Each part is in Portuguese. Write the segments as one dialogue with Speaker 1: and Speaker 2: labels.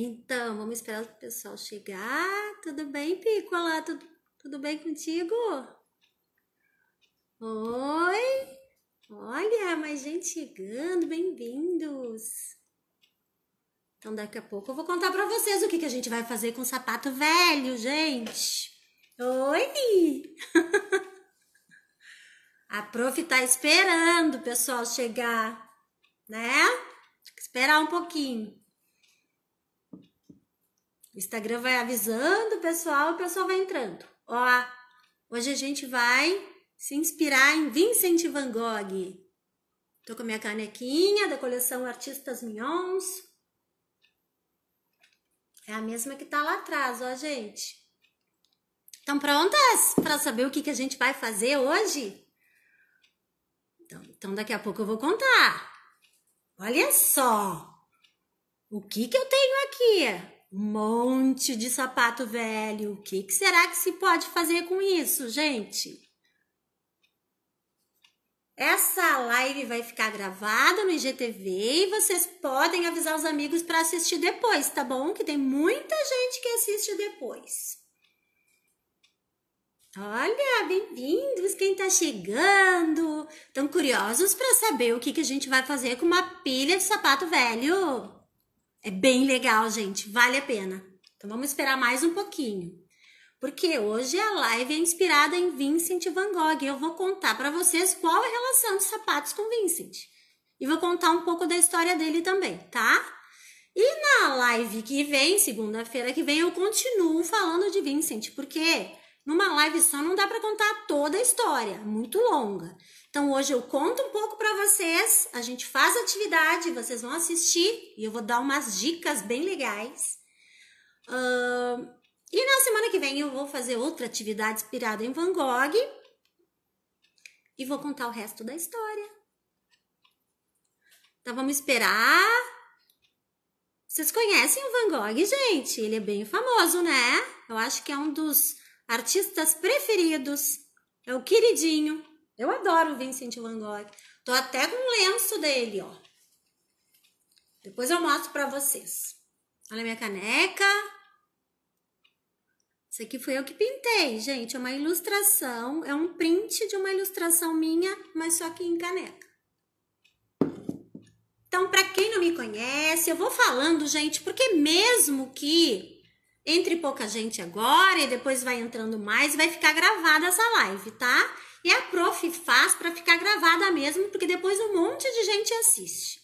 Speaker 1: Então, vamos esperar o pessoal chegar. Tudo bem, Piccola? Tudo bem contigo? Oi! Olha, mais gente chegando, bem-vindos! Então, daqui a pouco eu vou contar pra vocês o que a gente vai fazer com o sapato velho, gente! Oi! A prof tá esperando o pessoal chegar, né? Tem que esperar um pouquinho. O Instagram vai avisando o pessoal vai entrando. Ó, hoje a gente vai se inspirar em Vincent van Gogh. Tô com a minha canequinha da coleção Artistas Mignons. É a mesma que tá lá atrás, ó, gente. Estão prontas para saber o que a gente vai fazer hoje? Então daqui a pouco eu vou contar. Olha só o que eu tenho aqui. Um monte de sapato velho. O que será que se pode fazer com isso, gente? Essa live vai ficar gravada no IGTV e vocês podem avisar os amigos para assistir depois, tá bom? Que tem muita gente que assiste depois. Olha, bem-vindos, quem tá chegando. Estão curiosos para saber o que a gente vai fazer com uma pilha de sapato velho? É bem legal, gente, vale a pena. Então vamos esperar mais um pouquinho. Porque hoje a live é inspirada em Vincent van Gogh. Eu vou contar para vocês qual é a relação dos sapatos com Vincent. E vou contar um pouco da história dele também, tá? E na live que vem, segunda-feira que vem, eu continuo falando de Vincent, porque numa live só não dá para contar toda a história, muito longa. Então hoje eu conto um pouco para vocês, a gente faz atividade, vocês vão assistir e eu vou dar umas dicas bem legais. E na semana que vem eu vou fazer outra atividade inspirada em Van Gogh e vou contar o resto da história. Então vamos esperar. Vocês conhecem o Van Gogh, gente? Ele é bem famoso, né? Eu acho que é um dos artistas preferidos. É o queridinho. Eu adoro o Vincent van Gogh. Tô até com um lenço dele, ó. Depois eu mostro pra vocês. Olha a minha caneca. Isso aqui foi eu que pintei, gente. É uma ilustração. É um print de uma ilustração minha, mas só que em caneca. Então, pra quem não me conhece, eu vou falando, gente, porque mesmo que entre pouca gente agora e depois vai entrando mais, vai ficar gravada essa live, tá? E a prof faz para ficar gravada mesmo, porque depois um monte de gente assiste.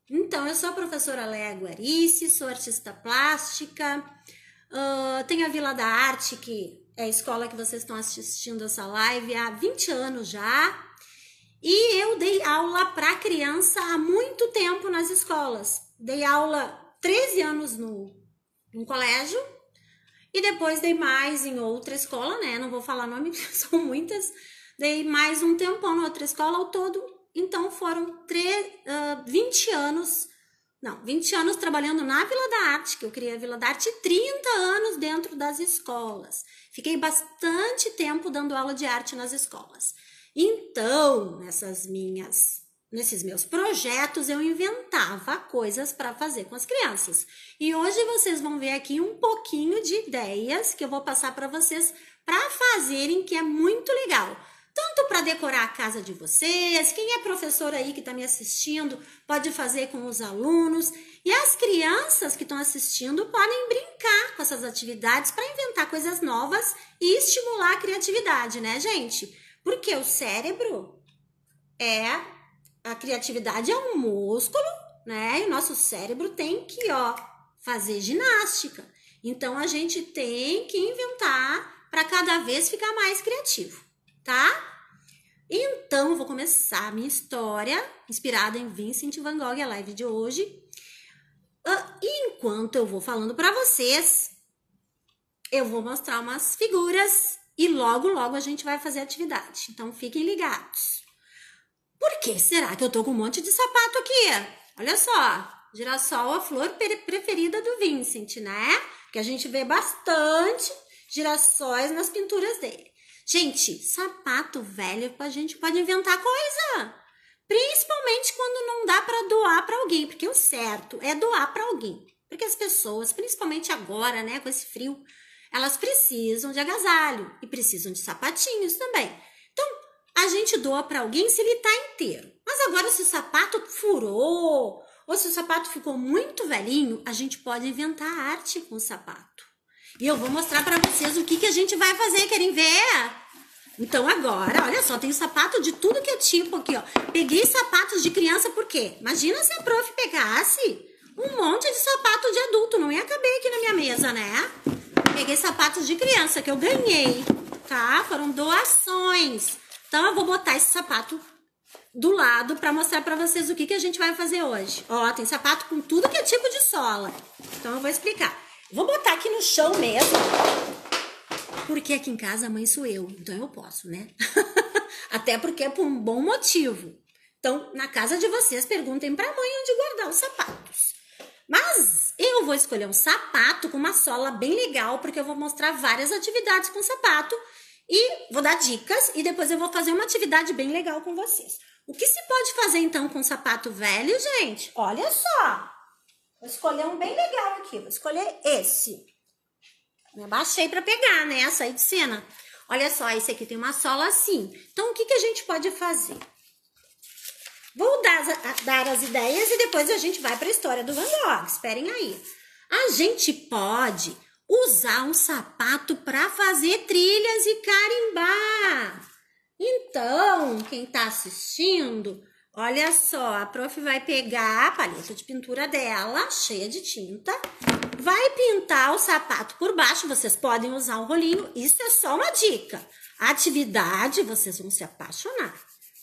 Speaker 1: Então, eu sou a professora Léa Guarici, sou artista plástica, tenho a Vila da Arte, que é a escola que vocês estão assistindo essa live há 20 anos já. E eu dei aula para criança há muito tempo nas escolas. Dei aula 13 anos no colégio e depois dei mais em outra escola, né? Não vou falar nome, são muitas. Dei mais um tempão na outra escola ao todo. Então foram 20 anos trabalhando na Vila da Arte, que eu criei a Vila da Arte, e 30 anos dentro das escolas. Fiquei bastante tempo dando aula de arte nas escolas. Então, nesses meus projetos, eu inventava coisas para fazer com as crianças. E hoje vocês vão ver aqui um pouquinho de ideias que eu vou passar para vocês para fazerem, que é muito legal. Tanto para decorar a casa de vocês, quem é professor aí que está me assistindo pode fazer com os alunos. E as crianças que estão assistindo podem brincar com essas atividades para inventar coisas novas e estimular a criatividade, né, gente? Porque o cérebro a criatividade é um músculo, né? E o nosso cérebro tem que, fazer ginástica. Então, a gente tem que inventar para cada vez ficar mais criativo, tá? Então, eu vou começar a minha história inspirada em Vincent van Gogh, a live de hoje. E enquanto eu vou falando para vocês, eu vou mostrar umas figuras e logo a gente vai fazer atividade. Então, fiquem ligados. Por que será que eu tô com um monte de sapato aqui? Olha só, girassol, a flor preferida do Vincent, né? Que a gente vê bastante girassóis nas pinturas dele. Gente, sapato velho a gente pode inventar coisa. Principalmente quando não dá para doar para alguém, porque o certo é doar para alguém. Porque as pessoas, principalmente agora, né, com esse frio, elas precisam de agasalho e precisam de sapatinhos também. Então, a gente doa para alguém se ele tá inteiro. Mas agora, se o sapato furou ou se o sapato ficou muito velhinho, a gente pode inventar arte com o sapato. E eu vou mostrar para vocês o que a gente vai fazer. Querem ver? Então agora, olha só, tem sapato de tudo que é tipo aqui, ó. Peguei sapatos de criança por quê? Imagina se a prof pegasse um monte de sapato de adulto. Não ia caber aqui na minha mesa, né? Peguei sapatos de criança que eu ganhei, tá? Foram doações. Então eu vou botar esse sapato do lado para mostrar para vocês o que a gente vai fazer hoje. Ó, tem sapato com tudo que é tipo de sola. Então eu vou explicar. Vou botar aqui no chão mesmo, porque aqui em casa a mãe sou eu, então eu posso, né? Até porque é por um bom motivo. Então, na casa de vocês, perguntem pra mãe onde guardar os sapatos. Mas eu vou escolher um sapato com uma sola bem legal, porque eu vou mostrar várias atividades com sapato e vou dar dicas e depois eu vou fazer uma atividade bem legal com vocês. O que se pode fazer então com sapato velho, gente? Olha só! Vou escolher um bem legal aqui, vou escolher esse. Me abaixei para pegar, né? Saí de cena. Olha só, esse aqui tem uma sola assim. Então, o que a gente pode fazer? Vou dar as ideias e depois a gente vai para a história do Van Gogh. Esperem aí. A gente pode usar um sapato para fazer trilhas e carimbar. Então, quem está assistindo, olha só, a prof vai pegar a paleta de pintura dela, cheia de tinta, vai pintar o sapato por baixo. Vocês podem usar um rolinho, isso é só uma dica. A atividade, vocês vão se apaixonar,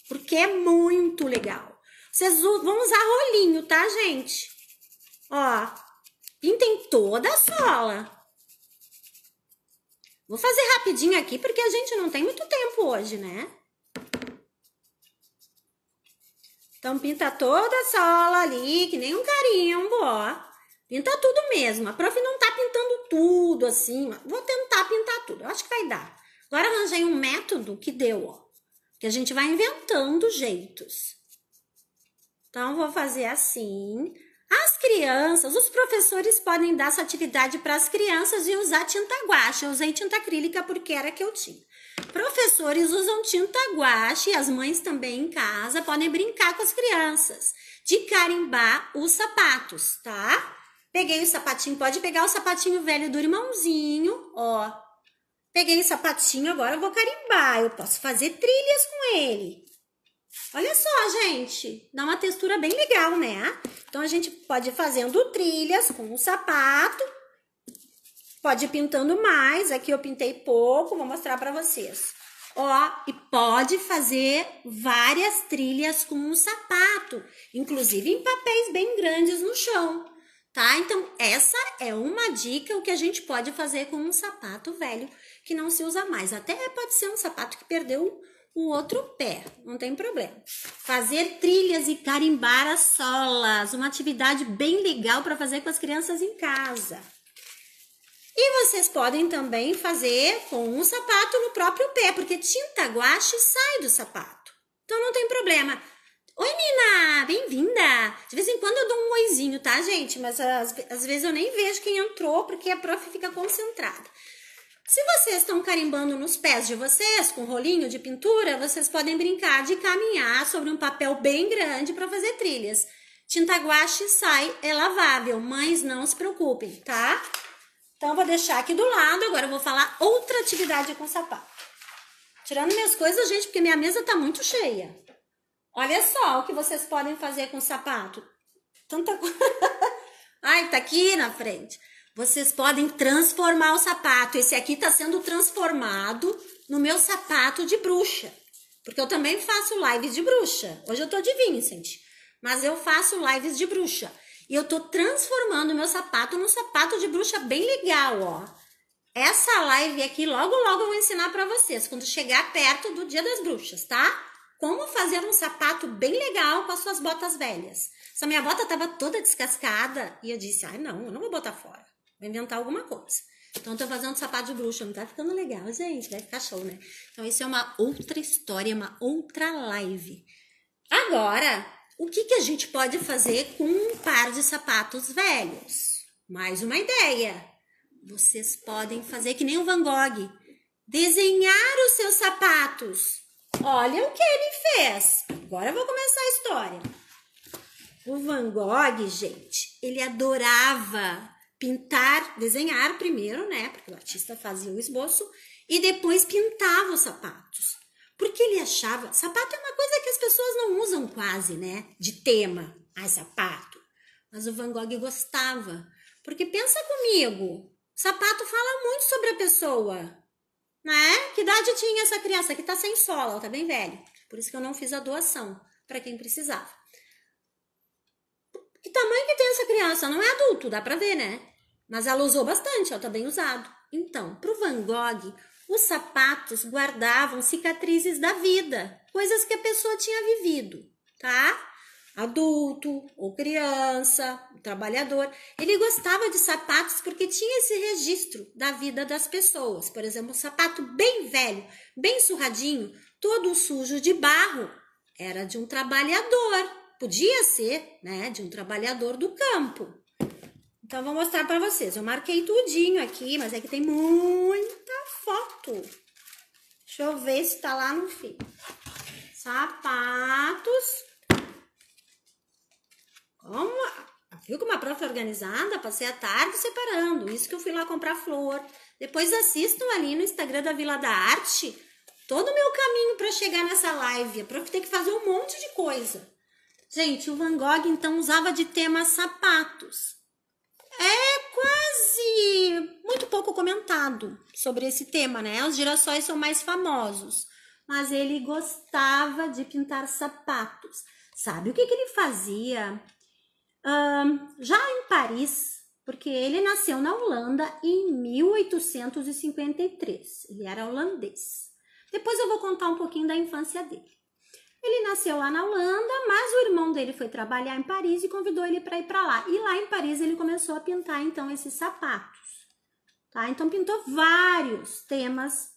Speaker 1: porque é muito legal. Vocês vão usar rolinho, tá, gente? Ó, pintem toda a sola. Vou fazer rapidinho aqui, porque a gente não tem muito tempo hoje, né? Então, pinta toda a sola ali, que nem um carimbo, ó. Pinta tudo mesmo. A prof não tá pintando tudo assim. Vou tentar pintar tudo. Eu acho que vai dar. Agora arranjei um método que deu, ó. Que a gente vai inventando jeitos. Então, vou fazer assim. As crianças, os professores podem dar essa atividade para as crianças e usar tinta guache. Eu usei tinta acrílica porque era a que eu tinha. Professores usam tinta guache e as mães também em casa podem brincar com as crianças de carimbar os sapatos, tá? Peguei o sapatinho, pode pegar o sapatinho velho do irmãozinho, ó. Peguei o sapatinho, agora eu vou carimbar. Eu posso fazer trilhas com ele. Olha só, gente, dá uma textura bem legal, né? Então, a gente pode ir fazendo trilhas com o sapato, pode ir pintando mais. Aqui eu pintei pouco, vou mostrar pra vocês. Ó, e pode fazer várias trilhas com o sapato, inclusive em papéis bem grandes no chão, tá? Então, essa é uma dica, o que a gente pode fazer com um sapato velho que não se usa mais. Até pode ser um sapato que perdeu o outro pé, não tem problema. Fazer trilhas e carimbar as solas, uma atividade bem legal para fazer com as crianças em casa. E vocês podem também fazer com um sapato no próprio pé, porque tinta guache sai do sapato. Então não tem problema. Oi, Nina, bem-vinda! De vez em quando eu dou um oizinho, tá, gente? Mas às vezes eu nem vejo quem entrou, porque a prof fica concentrada. Se vocês estão carimbando nos pés de vocês, com rolinho de pintura, vocês podem brincar de caminhar sobre um papel bem grande para fazer trilhas. Tinta guache sai, é lavável. Mães, não se preocupem, tá? Então, vou deixar aqui do lado. Agora eu vou falar outra atividade com sapato. Tirando minhas coisas, gente, porque minha mesa tá muito cheia. Olha só o que vocês podem fazer com sapato. Tanta coisa. Ai, tá aqui na frente. Vocês podem transformar o sapato. Esse aqui tá sendo transformado no meu sapato de bruxa. Porque eu também faço lives de bruxa. Hoje eu tô de Vincent, mas eu faço lives de bruxa. E eu tô transformando o meu sapato num sapato de bruxa bem legal, ó. Essa live aqui, logo eu vou ensinar pra vocês, quando chegar perto do Dia das Bruxas, tá? Como fazer um sapato bem legal com as suas botas velhas. Essa minha bota tava toda descascada e eu disse, ai não, eu não vou botar fora. Vou inventar alguma coisa. Então, eu tô fazendo sapato de bruxa. Não tá ficando legal, gente. Vai ficar show, né? Então, isso é uma outra história, uma outra live. Agora, o que a gente pode fazer com um par de sapatos velhos? mais uma ideia. Vocês podem fazer que nem o Van Gogh, desenhar os seus sapatos. Olha o que ele fez. Agora eu vou começar a história. O Van Gogh, gente, ele adorava pintar, desenhar primeiro, né? Porque o artista fazia o esboço e depois pintava os sapatos. Porque ele achava, sapato é uma coisa que as pessoas não usam quase, né? De tema, sapato. Mas o Van Gogh gostava. Porque pensa comigo, sapato fala muito sobre a pessoa, né? Que idade tinha essa criança? Que tá sem sola, ela tá bem velha. Por isso que eu não fiz a doação para quem precisava. Que tamanho que tem essa criança? Não é adulto, dá pra ver, né? Mas ela usou bastante, ela tá bem usado. Então, pro Van Gogh, os sapatos guardavam cicatrizes da vida, coisas que a pessoa tinha vivido, tá? Adulto ou criança, trabalhador. Ele gostava de sapatos porque tinha esse registro da vida das pessoas. Por exemplo, um sapato bem velho, bem surradinho, todo sujo de barro, era de um trabalhador. Podia ser, né, de um trabalhador do campo. Então, vou mostrar para vocês. Eu marquei tudinho aqui, mas é que tem muita foto. Deixa eu ver se tá lá no fim. Sapatos. Viu como a prof é organizada? Passei a tarde separando. Isso que eu fui lá comprar flor. Depois assistam ali no Instagram da Vila da Arte todo o meu caminho para chegar nessa live. A prof tem que fazer um monte de coisa. Gente, o Van Gogh então usava de tema sapatos. É quase muito pouco comentado sobre esse tema, né? Os girassóis são mais famosos. Mas ele gostava de pintar sapatos. Sabe o que ele fazia? Já em Paris, porque ele nasceu na Holanda em 1853. Ele era holandês. Depois eu vou contar um pouquinho da infância dele. Ele nasceu lá na Holanda, mas o irmão dele foi trabalhar em Paris e convidou ele para ir para lá. E lá em Paris ele começou a pintar então esses sapatos. Tá? Então pintou vários temas,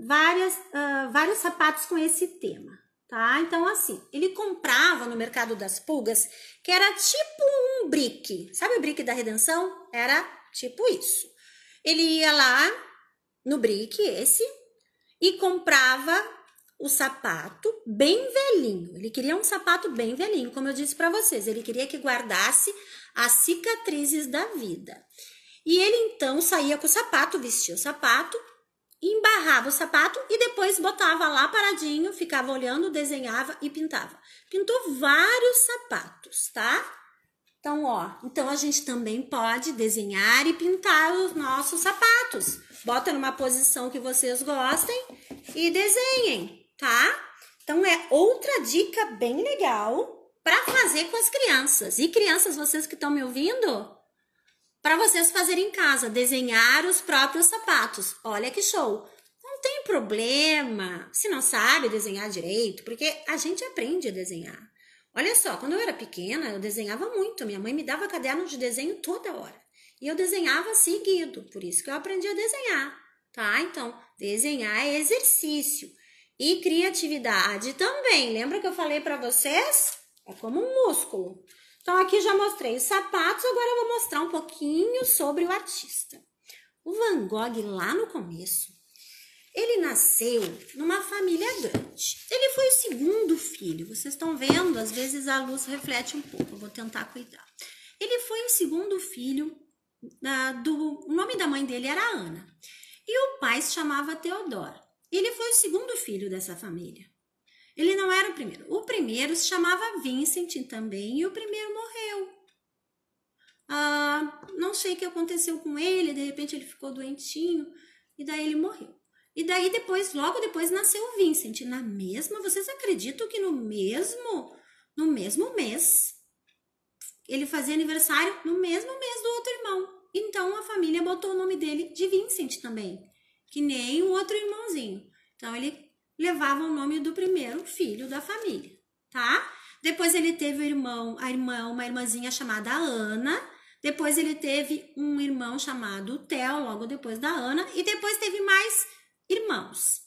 Speaker 1: vários sapatos com esse tema. Tá? Então, assim, ele comprava no Mercado das Pulgas, que era tipo um brick. Sabe o brick da Redenção? Era tipo isso. Ele ia lá no brick, esse, e comprava o sapato bem velhinho. Ele queria um sapato bem velhinho, como eu disse para vocês. Ele queria que guardasse as cicatrizes da vida. E ele, então, saía com o sapato, vestia o sapato, embarrava o sapato e depois botava lá paradinho, ficava olhando, desenhava e pintava. Pintou vários sapatos, tá? Então, então a gente também pode desenhar e pintar os nossos sapatos. Bota numa posição que vocês gostem e desenhem, tá? Então, é outra dica bem legal para fazer com as crianças. E crianças, vocês que estão me ouvindo, para vocês fazerem em casa, desenhar os próprios sapatos. Olha que show! Não tem problema se não sabe desenhar direito, porque a gente aprende a desenhar. Olha só, quando eu era pequena, eu desenhava muito. Minha mãe me dava caderno de desenho toda hora. E eu desenhava seguido, por isso que eu aprendi a desenhar, tá? Então, desenhar é exercício. E criatividade também. Lembra que eu falei para vocês? É como um músculo. Então, aqui já mostrei os sapatos, agora eu vou mostrar um pouquinho sobre o artista. O Van Gogh, lá no começo, ele nasceu numa família grande. Ele foi o segundo filho. Vocês estão vendo? Às vezes a luz reflete um pouco, eu vou tentar cuidar. Ele foi o segundo filho, o nome da mãe dele era Ana. E o pai se chamava Theodor. Ele foi o segundo filho dessa família. Ele não era o primeiro. O primeiro se chamava Vincent também e o primeiro morreu. Não sei o que aconteceu com ele, de repente ele ficou doentinho e daí ele morreu. E daí depois, logo depois nasceu o Vincent. Na mesma, vocês acreditam que no mesmo mês, ele fazia aniversário no mesmo mês do outro irmão. Então a família botou o nome dele de Vincent também, que nem o outro irmãozinho. Então ele levava o nome do primeiro filho da família, tá? Depois ele teve uma irmãzinha chamada Ana. Depois ele teve um irmão chamado Theo, logo depois da Ana. E depois teve mais irmãos,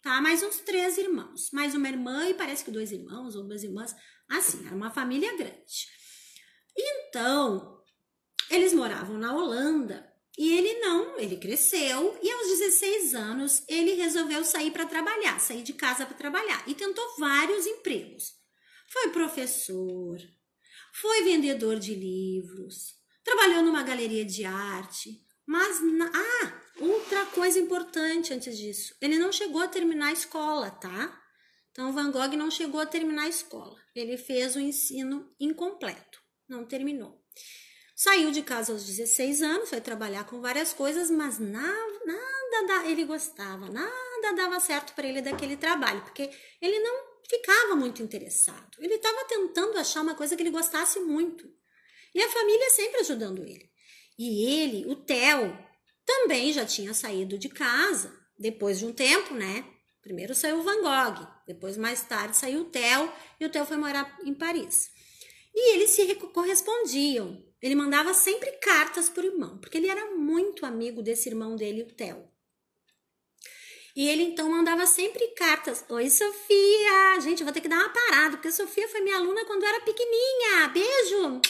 Speaker 1: tá? Mais uns 3 irmãos. Mais uma irmã e parece que 2 irmãos ou 2 irmãs. Assim, era uma família grande. Então, Eles moravam na Holanda e ele cresceu e aos 16 anos ele resolveu sair para trabalhar, sair de casa para trabalhar e tentou vários empregos. Foi professor, foi vendedor de livros, trabalhou numa galeria de arte, mas outra coisa importante antes disso, ele não chegou a terminar a escola, tá? Então Van Gogh não chegou a terminar a escola, ele fez o ensino incompleto, não terminou. Saiu de casa aos 16 anos, foi trabalhar com várias coisas, mas nada ele gostava, nada dava certo para ele daquele trabalho, porque ele não ficava muito interessado. Ele estava tentando achar uma coisa que ele gostasse muito. E a família sempre ajudando ele. E ele, o Theo, também já tinha saído de casa, depois de um tempo, né? Primeiro saiu o Van Gogh, depois mais tarde saiu o Theo, e o Theo foi morar em Paris. E eles se correspondiam. Ele mandava sempre cartas pro irmão, porque ele era muito amigo desse irmão dele, o Theo. E ele então mandava sempre cartas. Oi, Sofia! Gente, eu vou ter que dar uma parada, porque a Sofia foi minha aluna quando eu era pequenininha. Beijo!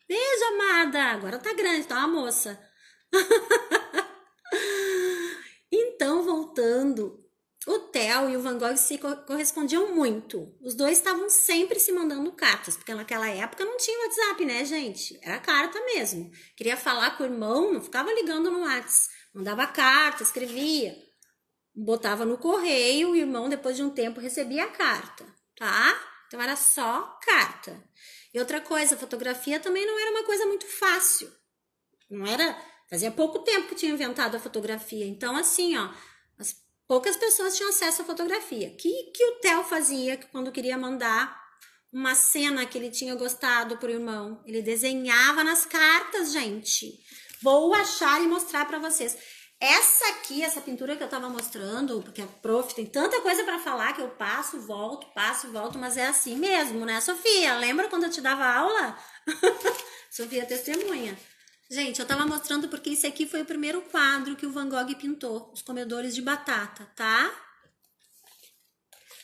Speaker 1: Beijo, amada! Agora tá grande, tá uma moça. Então, voltando, o Theo e o Van Gogh se correspondiam muito. Os dois estavam sempre se mandando cartas, porque naquela época não tinha WhatsApp, né, gente? Era carta mesmo. Queria falar com o irmão, não ficava ligando no WhatsApp. Mandava carta, escrevia. Botava no correio, o irmão, depois de um tempo, recebia a carta, tá? Então, era só carta. E outra coisa, a fotografia também não era uma coisa muito fácil. Não era... Fazia pouco tempo que tinha inventado a fotografia. Então, assim, ó... Poucas pessoas tinham acesso à fotografia. O que o Theo fazia quando queria mandar uma cena que ele tinha gostado pro irmão? Ele desenhava nas cartas, gente. Vou achar e mostrar para vocês. Essa aqui, essa pintura que eu tava mostrando, porque a prof tem tanta coisa para falar que eu passo, volto, mas é assim mesmo, né, Sofia? Lembra quando eu te dava aula? Sofia testemunha. Gente, eu tava mostrando porque esse aqui foi o primeiro quadro que o Van Gogh pintou, os comedores de batata, tá?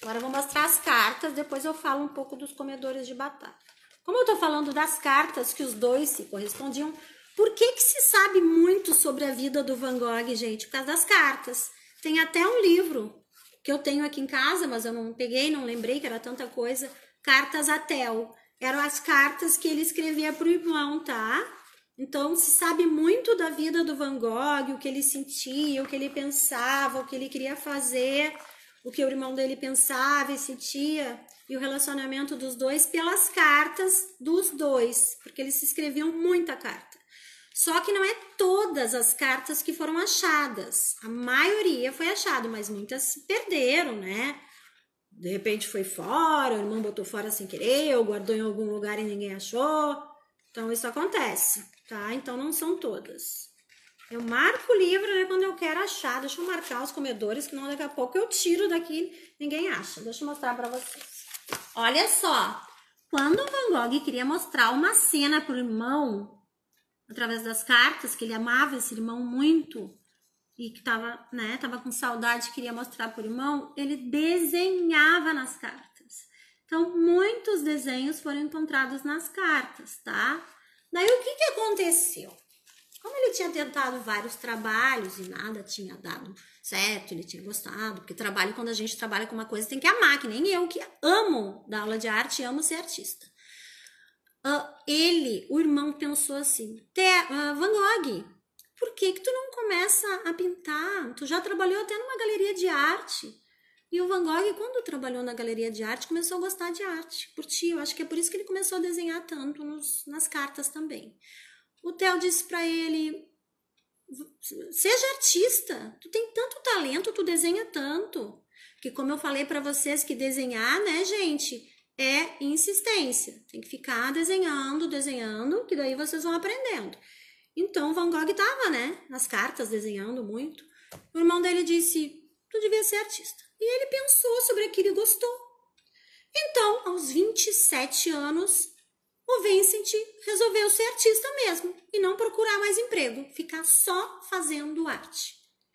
Speaker 1: Agora eu vou mostrar as cartas, depois eu falo um pouco dos comedores de batata. Como eu tô falando das cartas que os dois se correspondiam, por que se sabe muito sobre a vida do Van Gogh, gente? Por causa das cartas. Tem até um livro que eu tenho aqui em casa, mas eu não peguei, não lembrei que era tanta coisa. Cartas a Theo. Eram as cartas que ele escrevia pro irmão, tá? Então, se sabe muito da vida do Van Gogh, o que ele sentia, o que ele pensava, o que ele queria fazer, o que o irmão dele pensava e sentia, e o relacionamento dos dois pelas cartas dos dois, porque eles se escreviam muita carta. Só que não é todas as cartas que foram achadas. A maioria foi achada, mas muitas se perderam, né? De repente foi fora, o irmão botou fora sem querer, ou guardou em algum lugar e ninguém achou. Então, isso acontece, tá? Então, não são todas. Eu marco o livro, né, quando eu quero achar. Deixa eu marcar os comedores, que não daqui a pouco eu tiro daqui, ninguém acha. Deixa eu mostrar pra vocês. Olha só. Quando o Van Gogh queria mostrar uma cena pro irmão, através das cartas, que ele amava esse irmão muito, e que tava com saudade, queria mostrar pro irmão, ele desenhava nas cartas. Então, muitos desenhos foram encontrados nas cartas, tá? Daí, o que aconteceu? Como ele tinha tentado vários trabalhos e nada tinha dado certo, ele tinha gostado, porque trabalho, quando a gente trabalha com uma coisa, tem que amar, que nem eu, que amo dar aula de arte e amo ser artista. O irmão pensou assim, Van Gogh, por que tu não começa a pintar? Tu já trabalhou até numa galeria de arte. E o Van Gogh, quando trabalhou na galeria de arte, começou a gostar de arte, curtiu. Eu acho que é por isso que ele começou a desenhar tanto nas cartas também. O Theo disse para ele, seja artista, tu tem tanto talento, tu desenha tanto. Que como eu falei para vocês que desenhar, né, gente, é insistência. Tem que ficar desenhando, que daí vocês vão aprendendo. Então, o Van Gogh tava, né, nas cartas, desenhando muito. O irmão dele disse, tu devia ser artista. E ele pensou sobre aquilo e gostou. Então, aos 27 anos, o Vincent resolveu ser artista mesmo e não procurar mais emprego, ficar só fazendo arte.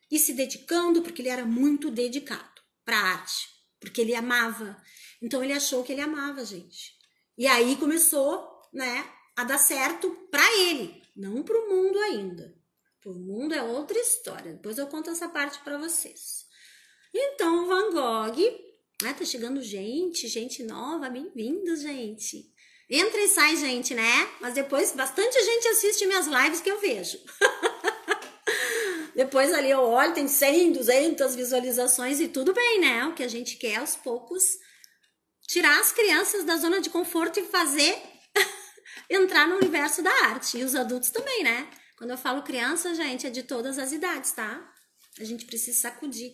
Speaker 1: E se dedicando, porque ele era muito dedicado para a arte, porque ele amava. Então, ele achou que ele amava, gente. E aí começou, né, a dar certo para ele. Não para o mundo ainda. Para o mundo é outra história. Depois eu conto essa parte para vocês. Então, o Van Gogh, tá chegando gente nova, bem-vindos, gente. Entra e sai, gente, né? Mas depois bastante gente assiste minhas lives que eu vejo. Depois ali eu olho, tem 100, 200 visualizações e tudo bem, né? O que a gente quer aos poucos, tirar as crianças da zona de conforto e fazer entrar no universo da arte. E os adultos também, né? Quando eu falo criança, gente, é de todas as idades, tá? A gente precisa sacudir.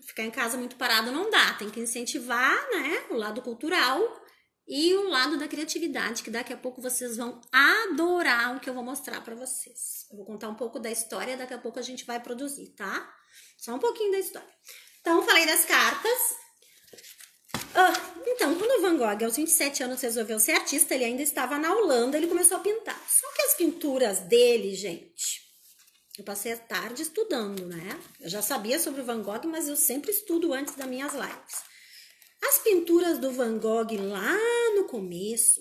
Speaker 1: Ficar em casa muito parado não dá. Tem que incentivar, né? O lado cultural e o lado da criatividade, que daqui a pouco vocês vão adorar o que eu vou mostrar para vocês. Eu vou contar um pouco da história, daqui a pouco a gente vai produzir, tá? Só um pouquinho da história. Então, falei das cartas. Então, quando o Van Gogh, aos 27 anos, resolveu ser artista, ele ainda estava na Holanda, ele começou a pintar. Só que as pinturas dele, gente, eu passei a tarde estudando, né? Eu já sabia sobre o Van Gogh, mas eu sempre estudo antes das minhas lives. As pinturas do Van Gogh lá no começo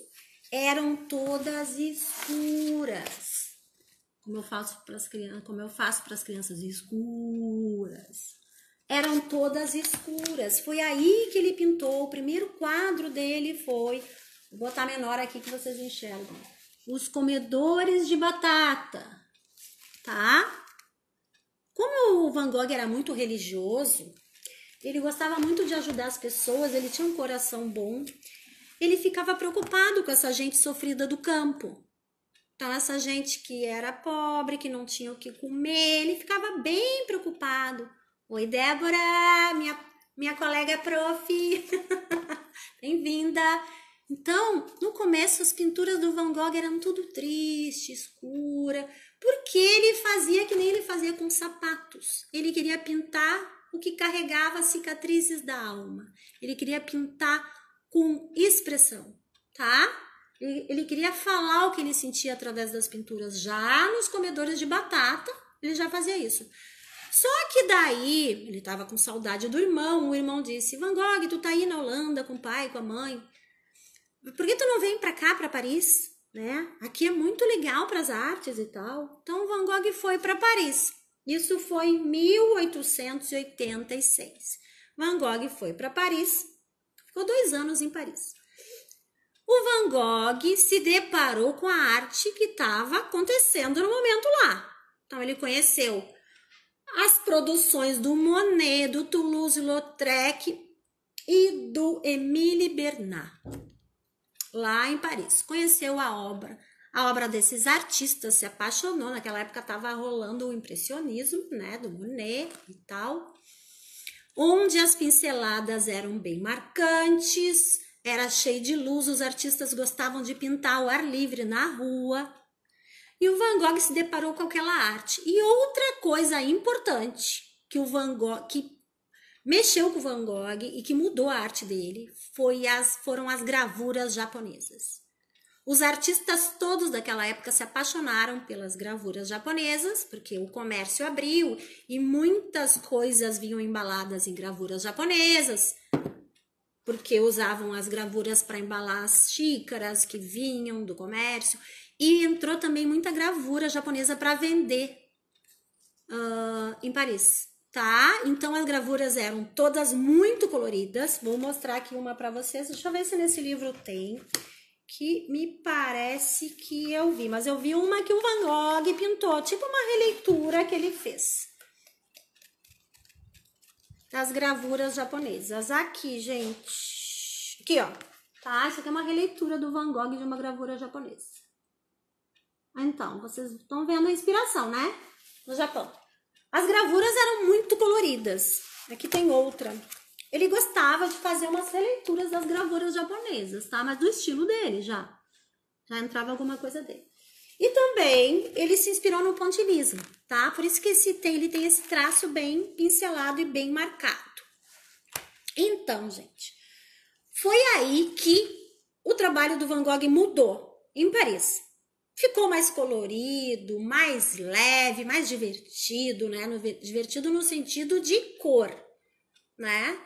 Speaker 1: eram todas escuras. Como eu faço para as crianças escuras. Eram todas escuras. Foi aí que ele pintou. O primeiro quadro dele foi, vou botar menor aqui que vocês enxergam, Os Comedores de Batata, tá? Como o Van Gogh era muito religioso, ele gostava muito de ajudar as pessoas, ele tinha um coração bom, ele ficava preocupado com essa gente sofrida do campo. Então, essa gente que era pobre, que não tinha o que comer, ele ficava bem preocupado. Oi, Débora, minha colega prof. Bem-vinda. Então, no começo, as pinturas do Van Gogh eram tudo triste, escura, porque ele fazia que nem ele fazia com sapatos. Ele queria pintar o que carregava as cicatrizes da alma. Ele queria pintar com expressão, tá? Ele queria falar o que ele sentia através das pinturas. Já nos Comedores de Batata, ele já fazia isso. Só que daí, ele estava com saudade do irmão. O irmão disse, Van Gogh, tu tá aí na Holanda com o pai, com a mãe. Por que tu não vem pra cá, pra Paris? Né? Aqui é muito legal para as artes e tal. Então, Van Gogh foi para Paris. Isso foi em 1886. Van Gogh foi para Paris, ficou 2 anos em Paris. O Van Gogh se deparou com a arte que estava acontecendo no momento lá. Então, ele conheceu as produções do Monet, do Toulouse-Lautrec e do Émile Bernard, lá em Paris. Conheceu a obra desses artistas, se apaixonou. Naquela época estava rolando o impressionismo, né, do Monet e tal, onde as pinceladas eram bem marcantes, era cheio de luz, os artistas gostavam de pintar ao ar livre na rua. E o Van Gogh se deparou com aquela arte. E outra coisa importante que o Van Gogh, que mexeu com o Van Gogh e que mudou a arte dele, foram as gravuras japonesas. Os artistas todos daquela época se apaixonaram pelas gravuras japonesas, porque o comércio abriu e muitas coisas vinham embaladas em gravuras japonesas, porque usavam as gravuras para embalar as xícaras que vinham do comércio, e entrou também muita gravura japonesa para vender em Paris, tá? Então as gravuras eram todas muito coloridas. Vou mostrar aqui uma para vocês. Deixa eu ver se nesse livro tem, que me parece que eu vi, mas eu vi uma que o Van Gogh pintou, tipo uma releitura que ele fez das gravuras japonesas. Aqui, gente, aqui, ó, tá? Isso aqui é uma releitura do Van Gogh de uma gravura japonesa. Então, vocês estão vendo a inspiração, né? No Japão. As gravuras eram muito coloridas. Aqui tem outra. Ele gostava de fazer umas releituras das gravuras japonesas, tá? Mas do estilo dele já. Já entrava alguma coisa dele. E também ele se inspirou no pontilhismo, tá? Por isso que ele tem esse traço bem pincelado e bem marcado. Então, gente, foi aí que o trabalho do Van Gogh mudou em Paris. Ficou mais colorido, mais leve, mais divertido, né? Divertido no sentido de cor, né?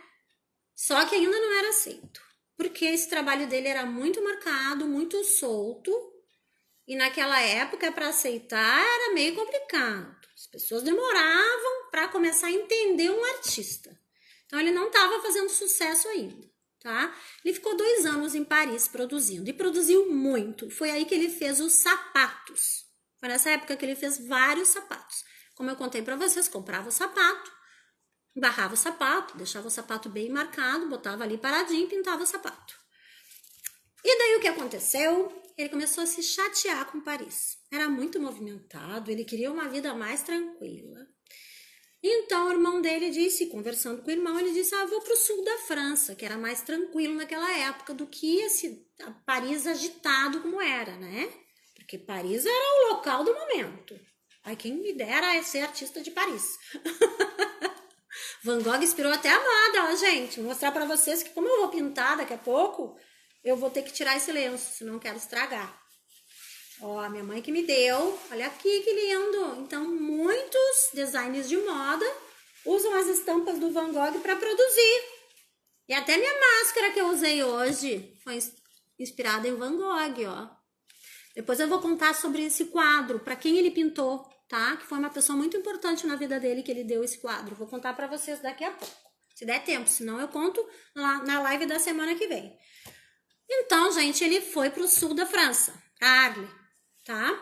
Speaker 1: Só que ainda não era aceito, porque esse trabalho dele era muito marcado, muito solto, E naquela época, para aceitar, era meio complicado. As pessoas demoravam para começar a entender um artista. Então, ele não estava fazendo sucesso ainda, tá? Ele ficou 2 anos em Paris produzindo. E produziu muito. Foi aí que ele fez os sapatos. Foi nessa época que ele fez vários sapatos. Como eu contei para vocês, comprava o sapato, barrava o sapato, deixava o sapato bem marcado, botava ali paradinho e pintava o sapato. E daí o que aconteceu? Ele começou a se chatear com Paris. Era muito movimentado, ele queria uma vida mais tranquila. Então o irmão dele disse, conversando com o irmão, ele disse, vou para o sul da França, que era mais tranquilo naquela época do que Paris agitado como era, né? Porque Paris era o local do momento. Ai, quem me dera ser artista de Paris. Van Gogh inspirou até a moda, ó, gente. Vou mostrar para vocês que como eu vou pintar daqui a pouco, eu vou ter que tirar esse lenço, senão não quero estragar. Ó, a minha mãe que me deu. Olha aqui que lindo. Então, muitos designers de moda usam as estampas do Van Gogh para produzir. E até minha máscara que eu usei hoje foi inspirada em Van Gogh, ó. Depois eu vou contar sobre esse quadro, para quem ele pintou, tá? Que foi uma pessoa muito importante na vida dele que ele deu esse quadro. Vou contar para vocês daqui a pouco, se der tempo. Senão eu conto lá na live da semana que vem. Então, gente, ele foi pro sul da França, Arles, tá?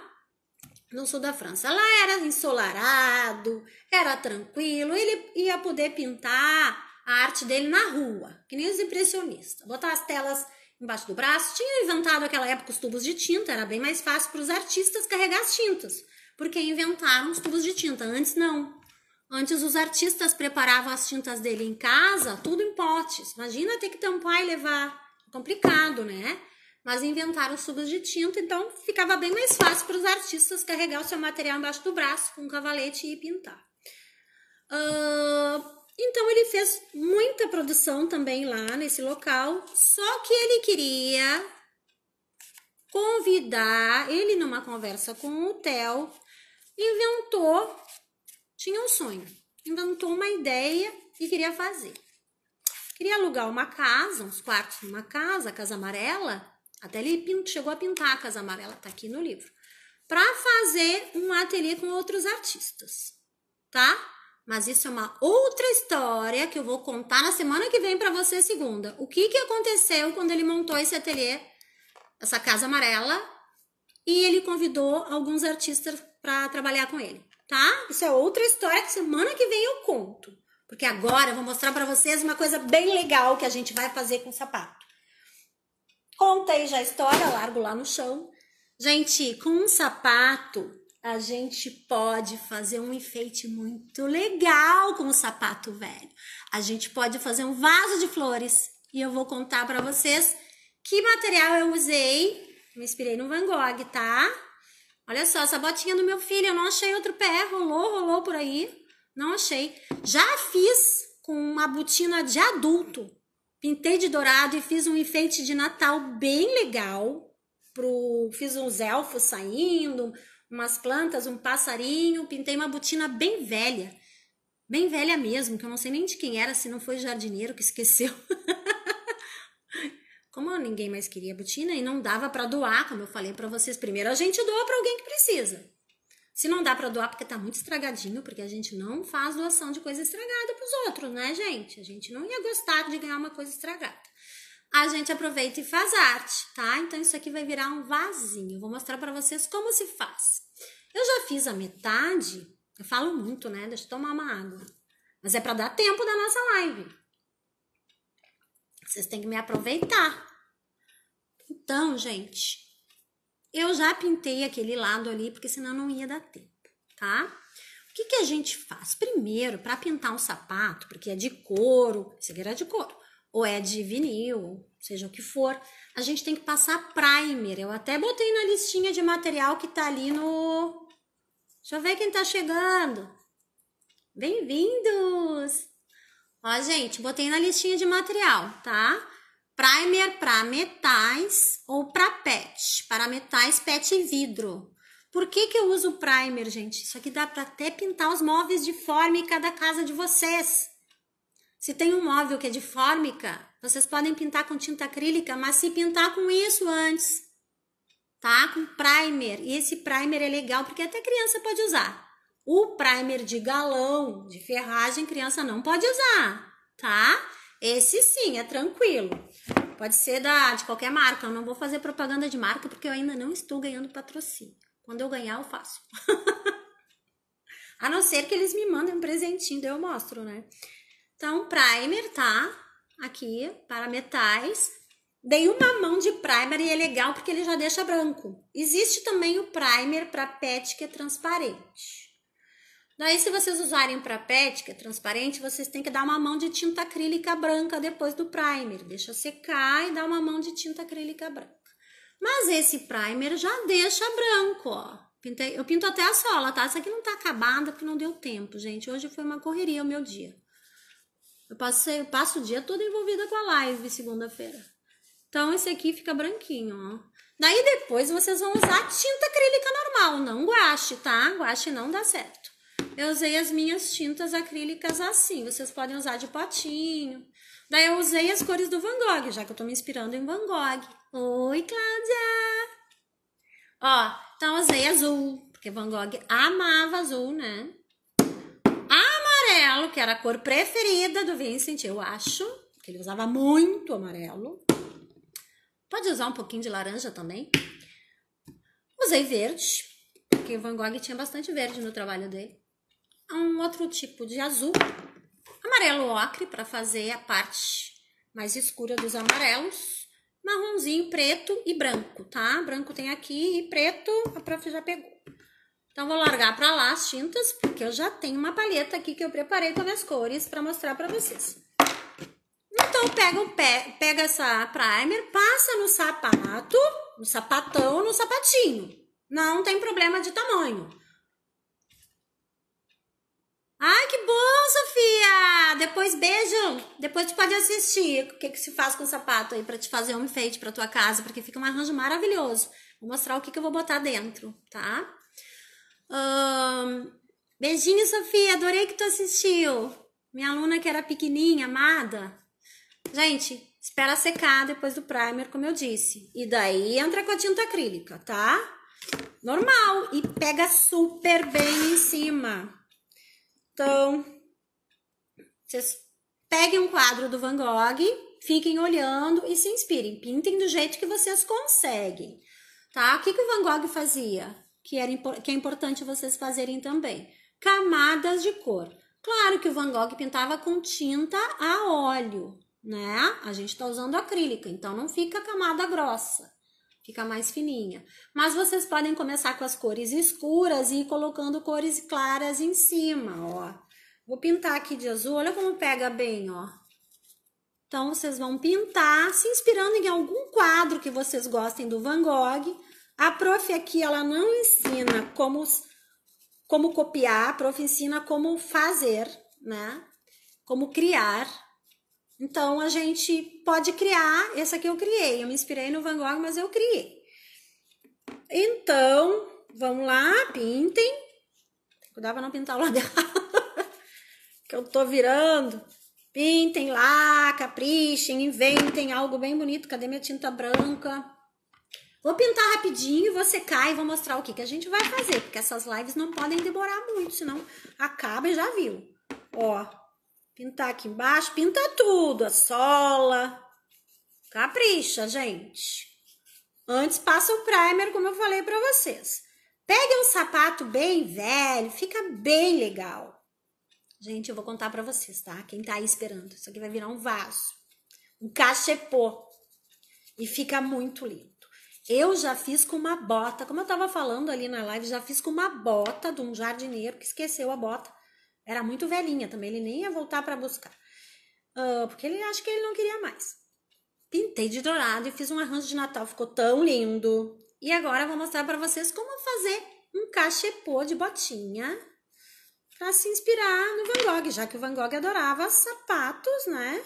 Speaker 1: No sul da França. Lá era ensolarado, era tranquilo, ele ia poder pintar a arte dele na rua, que nem os impressionistas. Botar as telas embaixo do braço. Tinha inventado naquela época os tubos de tinta, era bem mais fácil para os artistas carregar as tintas, porque inventaram os tubos de tinta. Antes não. Antes os artistas preparavam as tintas dele em casa, tudo em potes. Imagina ter que tampar e levar. Complicado, né? Mas inventaram os tubos de tinta, então ficava bem mais fácil para os artistas carregar o seu material embaixo do braço com um cavalete e pintar. Então ele fez muita produção também lá nesse local, só que ele queria convidar, ele numa conversa com o Theo, tinha um sonho, inventou uma ideia e queria fazer. Queria alugar uma casa, uns quartos numa casa, a Casa Amarela, até ele chegou a pintar a Casa Amarela, tá aqui no livro, para fazer um ateliê com outros artistas, tá? Mas isso é uma outra história que eu vou contar na semana que vem para você, segunda. O que aconteceu quando ele montou esse ateliê, essa Casa Amarela, e ele convidou alguns artistas para trabalhar com ele, tá? Isso é outra história que semana que vem eu conto. Porque agora eu vou mostrar para vocês uma coisa bem legal que a gente vai fazer com o sapato. Contei já a história, largo lá no chão. Gente, com um sapato, a gente pode fazer um enfeite muito legal com o sapato velho. A gente pode fazer um vaso de flores. E eu vou contar para vocês que material eu usei. Me inspirei no Van Gogh, tá? Olha só, essa botinha do meu filho, eu não achei outro pé, rolou por aí. Não achei. Já fiz com uma botina de adulto. Pintei de dourado e fiz um enfeite de Natal bem legal. Fiz uns elfos saindo, umas plantas, um passarinho. Pintei uma botina bem velha. Bem velha mesmo, que eu não sei nem de quem era, se não foi jardineiro que esqueceu. Como ninguém mais queria botina e não dava para doar, como eu falei para vocês. Primeiro a gente doa para alguém que precisa. Se não dá para doar porque tá muito estragadinho, porque a gente não faz doação de coisa estragada pros outros, né, gente? A gente não ia gostar de ganhar uma coisa estragada. A gente aproveita e faz arte, tá? Então isso aqui vai virar um vasinho. Eu vou mostrar para vocês como se faz. Eu já fiz a metade. Eu falo muito, né? Deixa eu tomar uma água. Mas é para dar tempo da nossa live. Vocês têm que me aproveitar. Então, gente, eu já pintei aquele lado ali, porque senão não ia dar tempo, tá? O que a gente faz? Primeiro, para pintar um sapato, porque é de couro, esse aqui era de couro, ou é de vinil, seja o que for, a gente tem que passar primer. Eu até botei na listinha de material que tá ali no... Deixa eu ver quem tá chegando. Bem-vindos! Ó, gente, botei na listinha de material, tá? Primer para metais ou para PET. Para metais, PET e vidro. Por que eu uso primer, gente? Isso aqui dá para até pintar os móveis de fórmica da casa de vocês. Se tem um móvel que é de fórmica, vocês podem pintar com tinta acrílica, mas se pintar com isso antes, tá? Com primer. E esse primer é legal porque até criança pode usar. O primer de galão, de ferragem, criança não pode usar, tá? Esse sim, é tranquilo. Pode ser de qualquer marca. Eu não vou fazer propaganda de marca porque eu ainda não estou ganhando patrocínio. Quando eu ganhar, eu faço. A não ser que eles me mandem um presentinho, daí eu mostro, né? Então, primer, tá? Aqui, para metais. Dei uma mão de primer e é legal porque ele já deixa branco. Existe também o primer para pet que é transparente. Daí, se vocês usarem para pet, que é transparente, vocês têm que dar uma mão de tinta acrílica branca depois do primer. Deixa secar e dá uma mão de tinta acrílica branca. Mas esse primer já deixa branco, ó. Eu pinto até a sola, tá? Essa aqui não tá acabada porque não deu tempo, gente. Hoje foi uma correria o meu dia. Eu passo o dia todo envolvida com a live segunda-feira. Então, esse aqui fica branquinho, ó. Daí, depois, vocês vão usar tinta acrílica normal, não guache, tá? Guache não dá certo. Eu usei as minhas tintas acrílicas assim. Vocês podem usar de potinho. Daí eu usei as cores do Van Gogh, já que eu tô me inspirando em Van Gogh. Oi, Cláudia! Ó, então eu usei azul, porque Van Gogh amava azul, né? Amarelo, que era a cor preferida do Vincent, eu acho. Que ele usava muito amarelo. Pode usar um pouquinho de laranja também. Usei verde, porque o Van Gogh tinha bastante verde no trabalho dele. Um outro tipo de azul, amarelo ocre para fazer a parte mais escura dos amarelos, marronzinho, preto e branco, tá? Branco tem aqui e preto a prof já pegou. Então vou largar para lá as tintas, porque eu já tenho uma paleta aqui que eu preparei com as cores para mostrar para vocês. Então pega essa primer, passa no sapato, no sapatão, no sapatinho. Não tem problema de tamanho. Ai, que bom, Sofia! Depois, beijo! Depois tu pode assistir o que se faz com o sapato aí pra te fazer um enfeite pra tua casa, porque fica um arranjo maravilhoso. Vou mostrar o que eu vou botar dentro, tá? Beijinho, Sofia! Adorei que tu assistiu! Minha aluna que era pequenininha, amada. Gente, espera secar depois do primer, como eu disse. E daí entra com a tinta acrílica, tá? Normal. E pega super bem em cima. Então, vocês peguem um quadro do Van Gogh, fiquem olhando e se inspirem. Pintem do jeito que vocês conseguem, tá? O que o Van Gogh fazia? Que é importante vocês fazerem também. Camadas de cor. Claro que o Van Gogh pintava com tinta a óleo, né? A gente tá usando acrílica, então não fica camada grossa. Fica mais fininha. Mas vocês podem começar com as cores escuras e ir colocando cores claras em cima, ó. Vou pintar aqui de azul, olha como pega bem, ó. Então, vocês vão pintar se inspirando em algum quadro que vocês gostem do Van Gogh. A prof aqui, ela não ensina como copiar, a prof ensina como fazer, né? Como criar. Então, a gente pode criar, esse aqui eu criei, eu me inspirei no Van Gogh, mas eu criei. Então, vamos lá, pintem. Cuidado pra não pintar o lado errado, que eu tô virando. Pintem lá, caprichem, inventem algo bem bonito. Cadê minha tinta branca? Vou pintar rapidinho, vou secar e vou mostrar o que a gente vai fazer, porque essas lives não podem demorar muito, senão acaba e já viu. Ó. Pintar aqui embaixo, pinta tudo, a sola. Capricha, gente. Antes passa o primer, como eu falei pra vocês. Pegue um sapato bem velho, fica bem legal. Gente, eu vou contar pra vocês, tá? Quem tá aí esperando. Isso aqui vai virar um vaso. Um cachepô. E fica muito lindo. Eu já fiz com uma bota, como eu tava falando ali na live, já fiz com uma bota de um jardineiro que esqueceu a bota. Era muito velhinha também, ele nem ia voltar para buscar. Porque ele acha que ele não queria mais. Pintei de dourado e fiz um arranjo de Natal, ficou tão lindo. E agora eu vou mostrar para vocês como fazer um cachepô de botinha para se inspirar no Van Gogh, já que o Van Gogh adorava sapatos, né?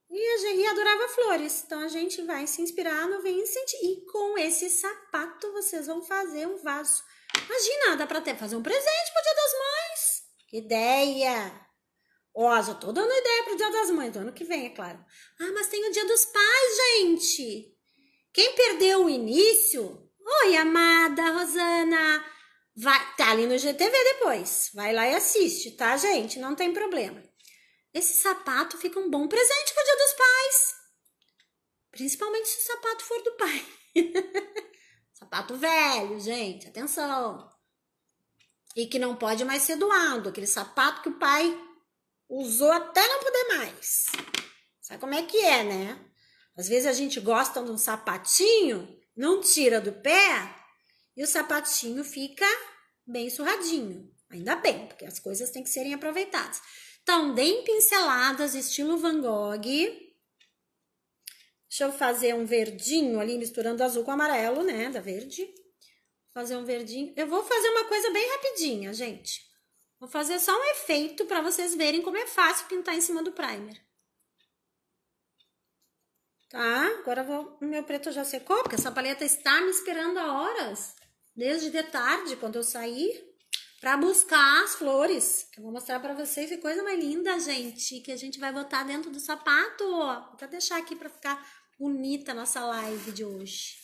Speaker 1: E adorava flores. Então a gente vai se inspirar no Vincent e com esse sapato vocês vão fazer um vaso. Imagina, dá pra fazer um presente pro Dia das Mães. Que ideia! Ó, já tô dando ideia pro Dia das Mães, do ano que vem, é claro. Ah, mas tem o Dia dos Pais, gente. Quem perdeu o início, oi, amada Rosana, tá ali no GTV depois, vai lá e assiste, tá, gente? Não tem problema. Esse sapato fica um bom presente pro Dia dos Pais, principalmente se o sapato for do pai. Sapato velho, gente, atenção. E que não pode mais ser doado, aquele sapato que o pai usou até não poder mais. Sabe como é que é, né? Às vezes a gente gosta de um sapatinho, não tira do pé e o sapatinho fica bem surradinho. Ainda bem, porque as coisas têm que serem aproveitadas. Então, deem pinceladas estilo Van Gogh. Deixa eu fazer um verdinho ali, misturando azul com amarelo, né, da verde. Fazer um verdinho. Eu vou fazer uma coisa bem rapidinha, gente. Vou fazer só um efeito para vocês verem como é fácil pintar em cima do primer. Tá? Agora o meu preto já secou, porque essa paleta está me esperando há horas. Desde de tarde, quando eu saí, para buscar as flores. Que eu vou mostrar para vocês que coisa mais linda, gente. Que a gente vai botar dentro do sapato. Vou até deixar aqui para ficar bonita a nossa live de hoje.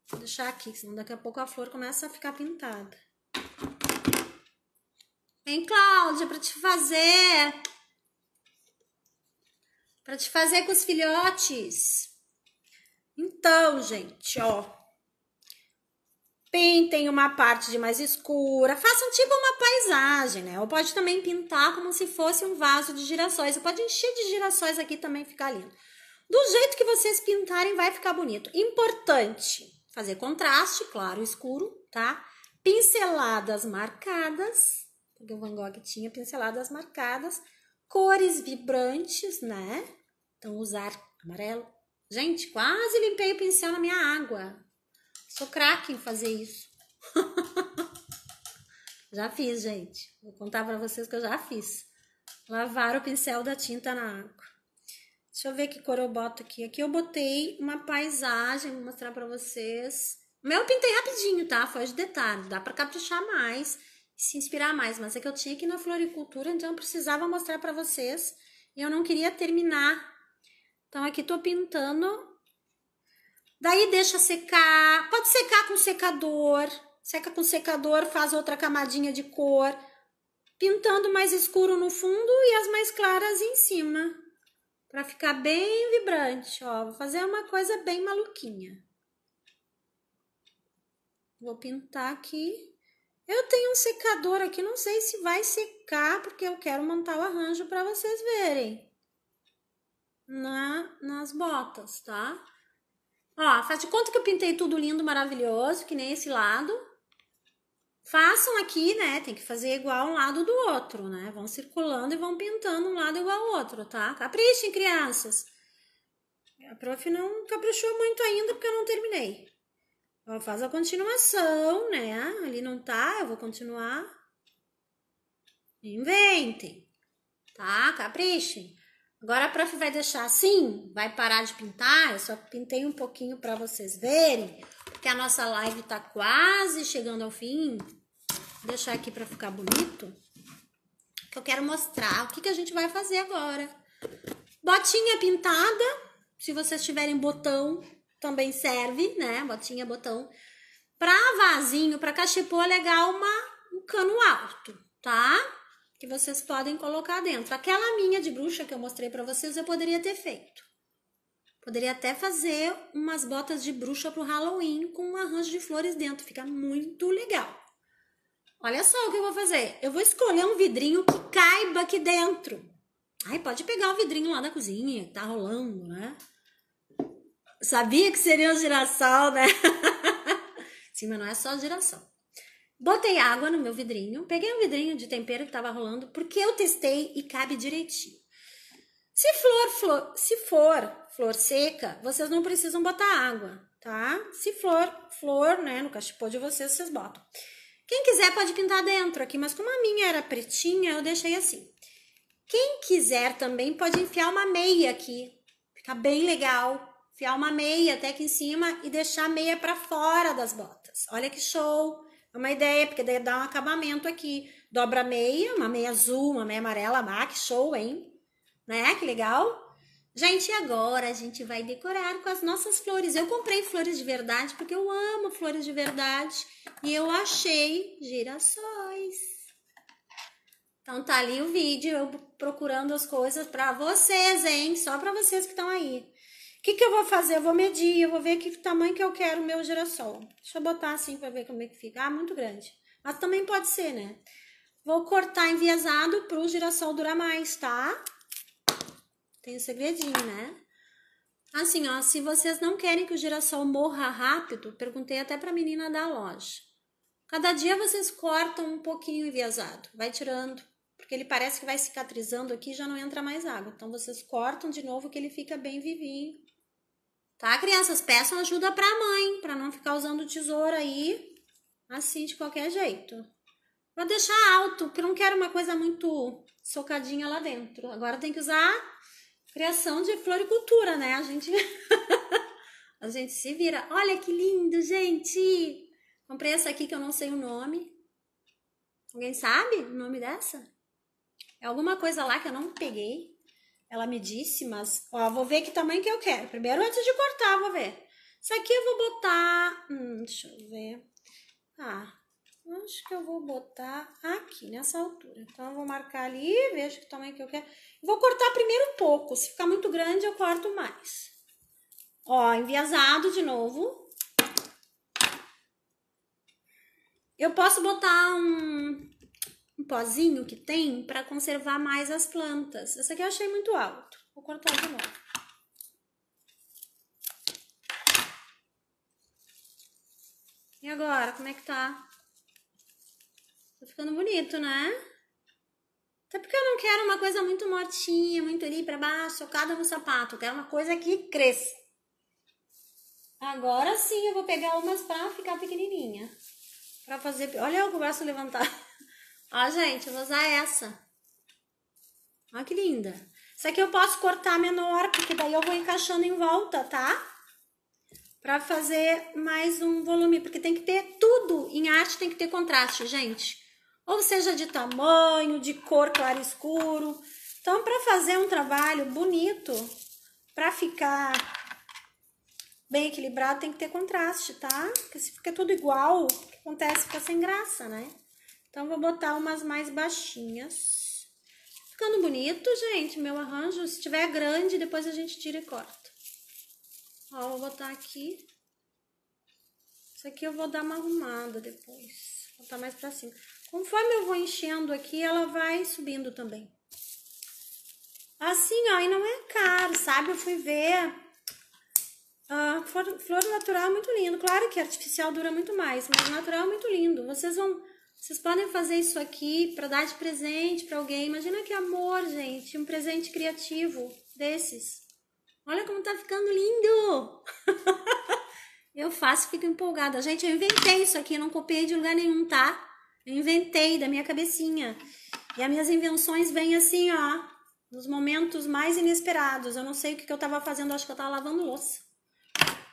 Speaker 1: Vou deixar aqui, senão daqui a pouco a flor começa a ficar pintada. Vem, Cláudia, para te fazer com os filhotes. Então, gente, ó. Pintem uma parte de mais escura. Façam tipo uma paisagem, né? Ou pode também pintar como se fosse um vaso de girassóis. Você pode encher de girassóis aqui também ficar lindo. Do jeito que vocês pintarem vai ficar bonito. Importante fazer contraste, claro, escuro, tá? Pinceladas marcadas. Porque o Van Gogh tinha pinceladas marcadas. Cores vibrantes, né? Então, usar amarelo. Gente, quase limpei o pincel na minha água. Sou craque em fazer isso. Já fiz, gente. Vou contar pra vocês que eu já fiz. Lavar o pincel da tinta na água. Deixa eu ver que cor eu boto aqui. Aqui eu botei uma paisagem, vou mostrar pra vocês. O meu eu pintei rapidinho, tá? Foi de detalhe. Dá pra caprichar mais e se inspirar mais. Mas é que eu tinha aqui na floricultura, então eu precisava mostrar pra vocês. E eu não queria terminar. Então aqui tô pintando. Daí deixa secar. Pode secar com secador. Seca com secador, faz outra camadinha de cor. Pintando mais escuro no fundo e as mais claras em cima. Pra ficar bem vibrante, ó. Vou fazer uma coisa bem maluquinha. Vou pintar aqui. Eu tenho um secador aqui, não sei se vai secar, porque eu quero montar o arranjo pra vocês verem. Nas botas, tá? Ó, faz de conta que eu pintei tudo lindo, maravilhoso, que nem esse lado. Façam aqui, né? Tem que fazer igual um lado do outro, né? Vão circulando e vão pintando um lado igual ao outro, tá? Caprichem, crianças. A prof não caprichou muito ainda porque eu não terminei. Ó, faz a continuação, né? Ali não tá, eu vou continuar. Inventem, tá? Caprichem. Agora a prof vai deixar assim, vai parar de pintar. Eu só pintei um pouquinho para vocês verem, porque a nossa live tá quase chegando ao fim. Vou deixar aqui para ficar bonito, que eu quero mostrar o que a gente vai fazer agora. Botinha pintada, se vocês tiverem botão, também serve, né? Botinha, botão. Para vasinho, para cachepô, é legal um cano alto, tá? Que vocês podem colocar dentro. Aquela minha de bruxa que eu mostrei para vocês, eu poderia ter feito. Poderia até fazer umas botas de bruxa pro Halloween com um arranjo de flores dentro. Fica muito legal. Olha só o que eu vou fazer. Eu vou escolher um vidrinho que caiba aqui dentro. Ai, pode pegar o vidrinho lá da cozinha, que tá rolando, né? Sabia que seria um girassol, né? Sim, mas não é só girassol. Botei água no meu vidrinho, peguei um vidrinho de tempero que tava rolando, porque eu testei e cabe direitinho. Se for flor seca, vocês não precisam botar água, tá? Se for flor, né, no cachepô de vocês botam. Quem quiser pode pintar dentro aqui, mas como a minha era pretinha, eu deixei assim. Quem quiser também pode enfiar uma meia aqui, fica bem legal. Enfiar uma meia até aqui em cima e deixar a meia pra fora das botas. Olha que show! É uma ideia, porque daí dá um acabamento aqui. Dobra a meia, uma meia azul, uma meia amarela, que show, hein? Né? Que legal. Gente, e agora a gente vai decorar com as nossas flores. Eu comprei flores de verdade porque eu amo flores de verdade e eu achei girassóis. Então tá ali o vídeo, eu procurando as coisas pra vocês, hein? Só pra vocês que estão aí. O que eu vou fazer? Eu vou medir, eu vou ver que tamanho que eu quero o meu girassol. Deixa eu botar assim pra ver como é que fica. Ah, muito grande. Mas também pode ser, né? Vou cortar enviesado pro girassol durar mais, tá? Tem um segredinho, né? Assim, ó, se vocês não querem que o girassol morra rápido, perguntei até pra menina da loja. Cada dia vocês cortam um pouquinho enviesado, vai tirando, porque ele parece que vai cicatrizando aqui e já não entra mais água. Então vocês cortam de novo que ele fica bem vivinho. Tá, crianças? Peçam ajuda pra mãe, pra não ficar usando tesoura aí, assim, de qualquer jeito. Vou deixar alto, porque eu não quero uma coisa muito socadinha lá dentro. Agora tem que usar criação de floricultura, né? A gente se vira. Olha que lindo, gente! Comprei essa aqui que eu não sei o nome. Alguém sabe o nome dessa? É alguma coisa lá que eu não peguei. Ela me disse, mas... Ó, vou ver que tamanho que eu quero. Primeiro, antes de cortar, vou ver. Isso aqui eu vou botar... deixa eu ver. Acho que eu vou botar aqui, nessa altura. Então, eu vou marcar ali, vejo que tamanho que eu quero. Vou cortar primeiro um pouco. Se ficar muito grande, eu corto mais. Ó, enviesado de novo. Eu posso botar um pozinho que tem para conservar mais as plantas. Esse aqui eu achei muito alto. Vou cortar de novo. E agora, como é que tá? Tá ficando bonito, né? Até porque eu não quero uma coisa muito mortinha, muito ali pra baixo, socada no sapato. Eu quero uma coisa que cresça. Agora sim eu vou pegar umas pra ficar pequenininha. Pra fazer... Olha o braço levantar. Ó, gente, eu vou usar essa. Olha que linda. Essa aqui eu posso cortar menor, porque daí eu vou encaixando em volta, tá? Pra fazer mais um volume, porque tem que ter tudo. Em arte tem que ter contraste, gente. Ou seja, de tamanho, de cor claro escuro. Então, para fazer um trabalho bonito, para ficar bem equilibrado, tem que ter contraste, tá? Porque se fica tudo igual, o que acontece? Fica sem graça, né? Então, vou botar umas mais baixinhas. Ficando bonito, gente, meu arranjo. Se tiver grande, depois a gente tira e corta. Ó, vou botar aqui. Isso aqui eu vou dar uma arrumada depois. Vou botar mais pra cima. Conforme eu vou enchendo aqui, ela vai subindo também. Assim, ó, e não é caro, sabe? Eu fui ver. Flor natural é muito lindo. Claro que artificial dura muito mais, mas natural é muito lindo. Vocês podem fazer isso aqui para dar de presente para alguém. Imagina que amor, gente. Um presente criativo desses. Olha como tá ficando lindo! Eu faço e fico empolgada. Gente, eu inventei isso aqui, não copiei de lugar nenhum, tá? Eu inventei da minha cabecinha. E as minhas invenções vêm assim, ó, nos momentos mais inesperados. Eu não sei o que eu tava fazendo, acho que eu tava lavando louça.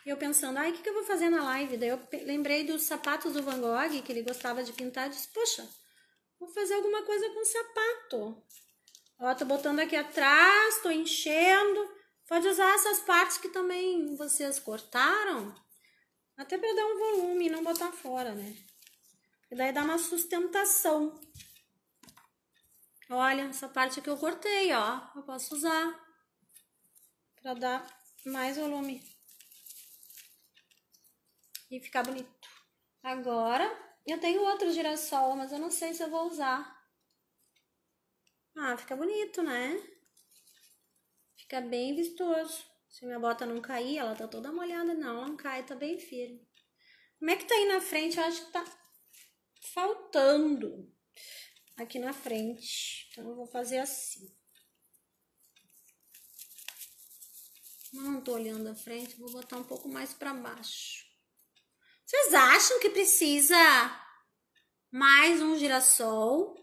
Speaker 1: E eu pensando, o que eu vou fazer na live? Daí eu lembrei dos sapatos do Van Gogh, que ele gostava de pintar. Eu disse, poxa, vou fazer alguma coisa com sapato. Ó, tô botando aqui atrás, tô enchendo. Pode usar essas partes que também vocês cortaram. Até para dar um volume e não botar fora, né? E daí dá uma sustentação. Olha, essa parte que eu cortei, ó. Eu posso usar para dar mais volume. E ficar bonito. Agora, eu tenho outro girassol, mas eu não sei se eu vou usar. Fica bonito, né? Fica bem vistoso. Se minha bota não cair, ela tá toda molhada. Não, ela não cai, tá bem firme. Como é que tá aí na frente? Eu acho que tá faltando aqui na frente. Então, eu vou fazer assim. Não tô olhando a frente, vou botar um pouco mais pra baixo. Vocês acham que precisa mais um girassol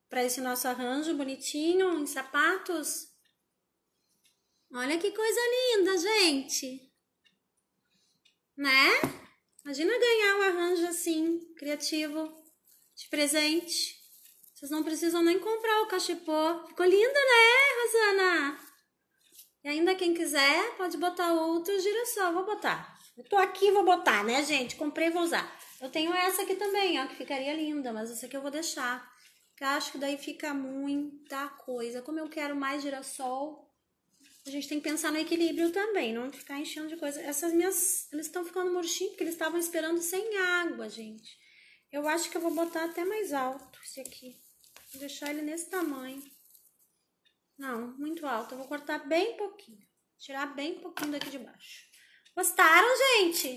Speaker 1: para esse nosso arranjo bonitinho em sapatos? Olha que coisa linda, gente. Né? Imagina ganhar um arranjo assim, criativo, de presente. Vocês não precisam nem comprar o cachepô. Ficou linda, né, Rosana? E ainda quem quiser pode botar outro girassol. Vou botar. Eu tô aqui, vou botar, né, gente? Comprei e vou usar. Eu tenho essa aqui também, ó, que ficaria linda, mas essa aqui eu vou deixar. Porque eu acho que daí fica muita coisa. Como eu quero mais girassol, a gente tem que pensar no equilíbrio também, não ficar enchendo de coisa. Essas minhas, eles estão ficando murchinhos porque eles estavam esperando sem água, gente. Eu acho que eu vou botar até mais alto esse aqui. Vou deixar ele nesse tamanho. Não, muito alto. Eu vou cortar bem pouquinho. Tirar bem pouquinho daqui de baixo. Gostaram, gente?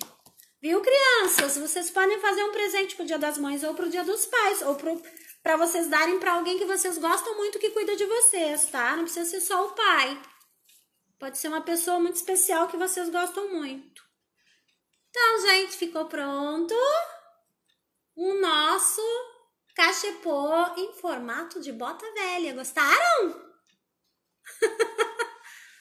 Speaker 1: Viu, crianças? Vocês podem fazer um presente pro Dia das Mães ou pro Dia dos Pais. Ou pra vocês darem pra alguém que vocês gostam muito que cuida de vocês, tá? Não precisa ser só o pai. Pode ser uma pessoa muito especial que vocês gostam muito. Então, gente, ficou pronto o nosso cachepô em formato de bota velha. Gostaram?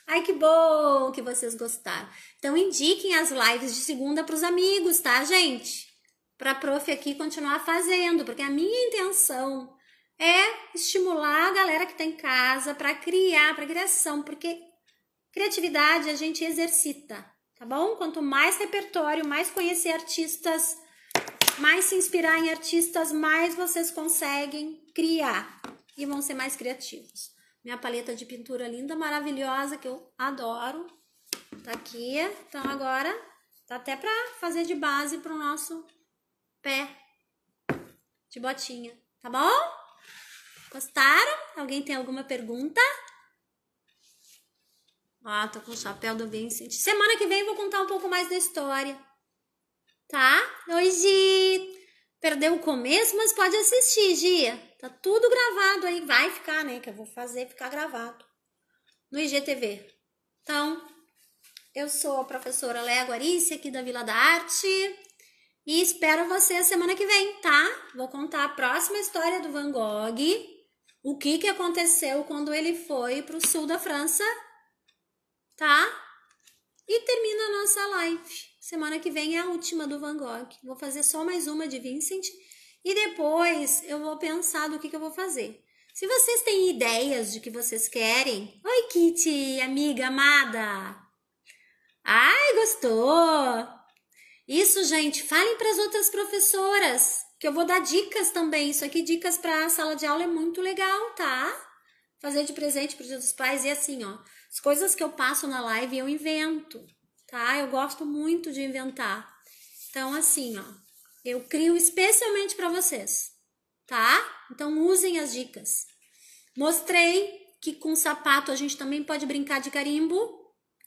Speaker 1: Ai, que bom que vocês gostaram. Então, indiquem as lives de segunda para os amigos, tá, gente? Para a prof aqui continuar fazendo, porque a minha intenção é estimular a galera que tá em casa para criar, para criação, porque criatividade a gente exercita, tá bom? Quanto mais repertório, mais conhecer artistas, mais se inspirar em artistas, mais vocês conseguem criar e vão ser mais criativos. Minha paleta de pintura linda, maravilhosa, que eu adoro. Tá aqui. Então agora tá até pra fazer de base pro nosso pé de botinha. Tá bom? Gostaram? Alguém tem alguma pergunta? Ó, tô com o chapéu do Vincent. Semana que vem eu vou contar um pouco mais da história. Tá? Oi, Gi. Perdeu o começo, mas pode assistir, Gia. Tá tudo gravado aí. Vai ficar, né? Que eu vou fazer ficar gravado no IGTV. Então, eu sou a professora Léa Guarice, aqui da Vila da Arte. E espero você a semana que vem, tá? Vou contar a próxima história do Van Gogh. O que aconteceu quando ele foi pro sul da França. Tá? E termina a nossa live. Semana que vem é a última do Van Gogh. Vou fazer só mais uma de Vincent. E depois eu vou pensar do que eu vou fazer. Se vocês têm ideias de que vocês querem... Oi, Kitty, amiga amada. Ai, gostou. Isso, gente, falem para as outras professoras. Que eu vou dar dicas também. Isso aqui, dicas para a sala de aula é muito legal, tá? Fazer de presente pro Dia dos Pais. E assim, ó. As coisas que eu passo na live eu invento, tá? Eu gosto muito de inventar. Então, assim, ó. Eu crio especialmente para vocês, tá? Então, usem as dicas. Mostrei que com sapato a gente também pode brincar de carimbo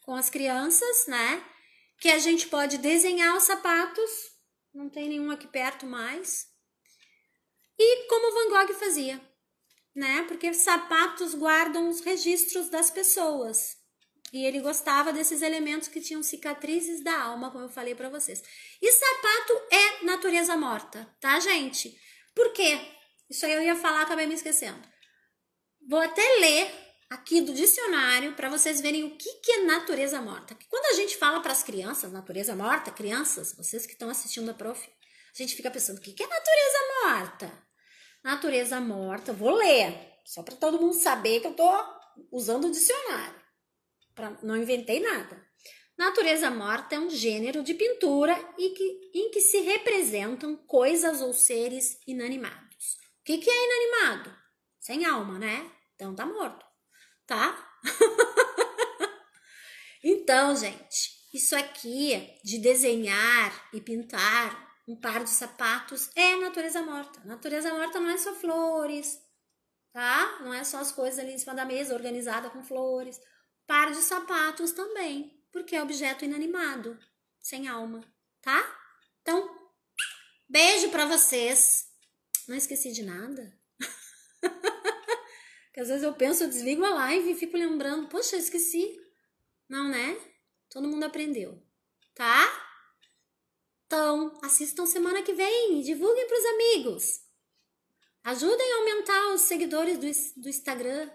Speaker 1: com as crianças, né? Que a gente pode desenhar os sapatos. Não tem nenhum aqui perto mais. E como Van Gogh fazia, né? Porque sapatos guardam os registros das pessoas. E ele gostava desses elementos que tinham cicatrizes da alma, como eu falei pra vocês. E sapato é natureza morta, tá, gente? Por quê? Isso aí eu ia falar, acabei me esquecendo. Vou até ler aqui do dicionário para vocês verem o que é natureza morta. Porque quando a gente fala para as crianças, natureza morta, crianças, vocês que estão assistindo a prof, a gente fica pensando, o que é natureza morta? Natureza morta, vou ler, só para todo mundo saber que eu tô usando o dicionário. Não inventei nada. Natureza morta é um gênero de pintura em que se representam coisas ou seres inanimados. O que é inanimado? Sem alma, né? Então tá morto, tá? Então, gente, isso aqui de desenhar e pintar um par de sapatos é natureza morta. Natureza morta não é só flores, tá? Não é só as coisas ali em cima da mesa organizada com flores. Par de sapatos também, porque é objeto inanimado, sem alma, tá? Então, beijo pra vocês. Não esqueci de nada. Porque às vezes eu penso, eu desligo a live e fico lembrando, poxa, eu esqueci. Não, né? Todo mundo aprendeu, tá? Então, assistam semana que vem e divulguem pros amigos. Ajudem a aumentar os seguidores do Instagram.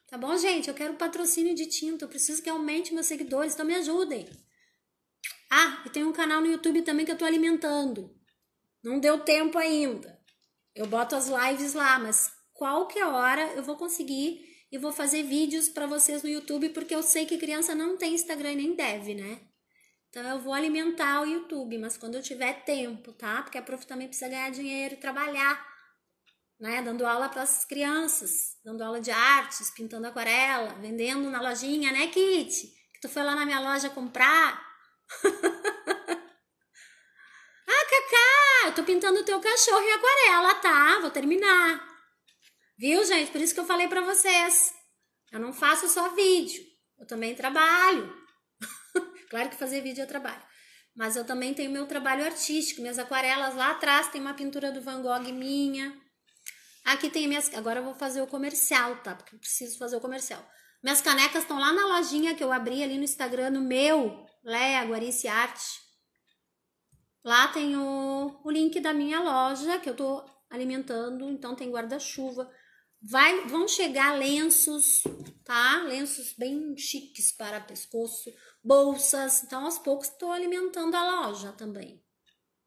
Speaker 1: Tá bom, gente? Eu quero patrocínio de tinta. Eu preciso que aumente meus seguidores. Então me ajudem. Ah, e tem um canal no YouTube também que eu tô alimentando. Não deu tempo ainda. Eu boto as lives lá, mas qualquer hora eu vou conseguir e vou fazer vídeos para vocês no YouTube, porque eu sei que criança não tem Instagram e nem deve, né? Então eu vou alimentar o YouTube, mas quando eu tiver tempo, tá? Porque a prof também precisa ganhar dinheiro e trabalhar, né? Dando aula para as crianças, dando aula de artes, pintando aquarela, vendendo na lojinha, né, Kitty? Que tu foi lá na minha loja comprar. Ah, Cacá, eu tô pintando o teu cachorro em aquarela, tá? Vou terminar. Viu, gente? Por isso que eu falei pra vocês. Eu não faço só vídeo. Eu também trabalho. Claro que fazer vídeo é trabalho. Mas eu também tenho meu trabalho artístico. Minhas aquarelas lá atrás tem uma pintura do Van Gogh minha. Aqui tem minhas... Agora eu vou fazer o comercial, tá? Porque eu preciso fazer o comercial. Minhas canecas estão lá na lojinha que eu abri ali no Instagram, no meu, Léa Guarice Arte. Lá tem o link da minha loja, que eu tô alimentando. Então tem guarda-chuva. Vão chegar lenços, tá? Lenços bem chiques para pescoço, bolsas. Então, aos poucos, estou alimentando a loja também,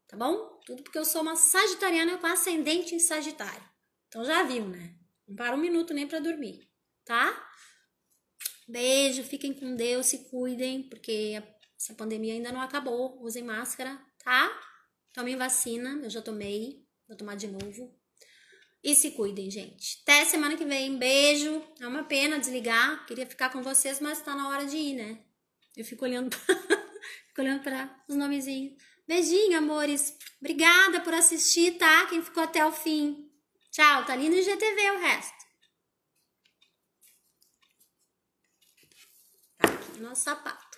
Speaker 1: tá bom? Tudo porque eu sou uma sagitariana com ascendente em Sagitário. Então, já viu, né? Não para um minuto nem para dormir, tá? Beijo, fiquem com Deus, se cuidem, porque essa pandemia ainda não acabou. Usem máscara, tá? Tomem vacina, eu já tomei, vou tomar de novo. E se cuidem, gente. Até semana que vem. Beijo. É uma pena desligar. Queria ficar com vocês, mas tá na hora de ir, né? Eu fico olhando para os nomezinhos. Beijinho, amores. Obrigada por assistir, tá? Quem ficou até o fim. Tchau. Tá ali no IGTV o resto. Tá aqui nosso sapato.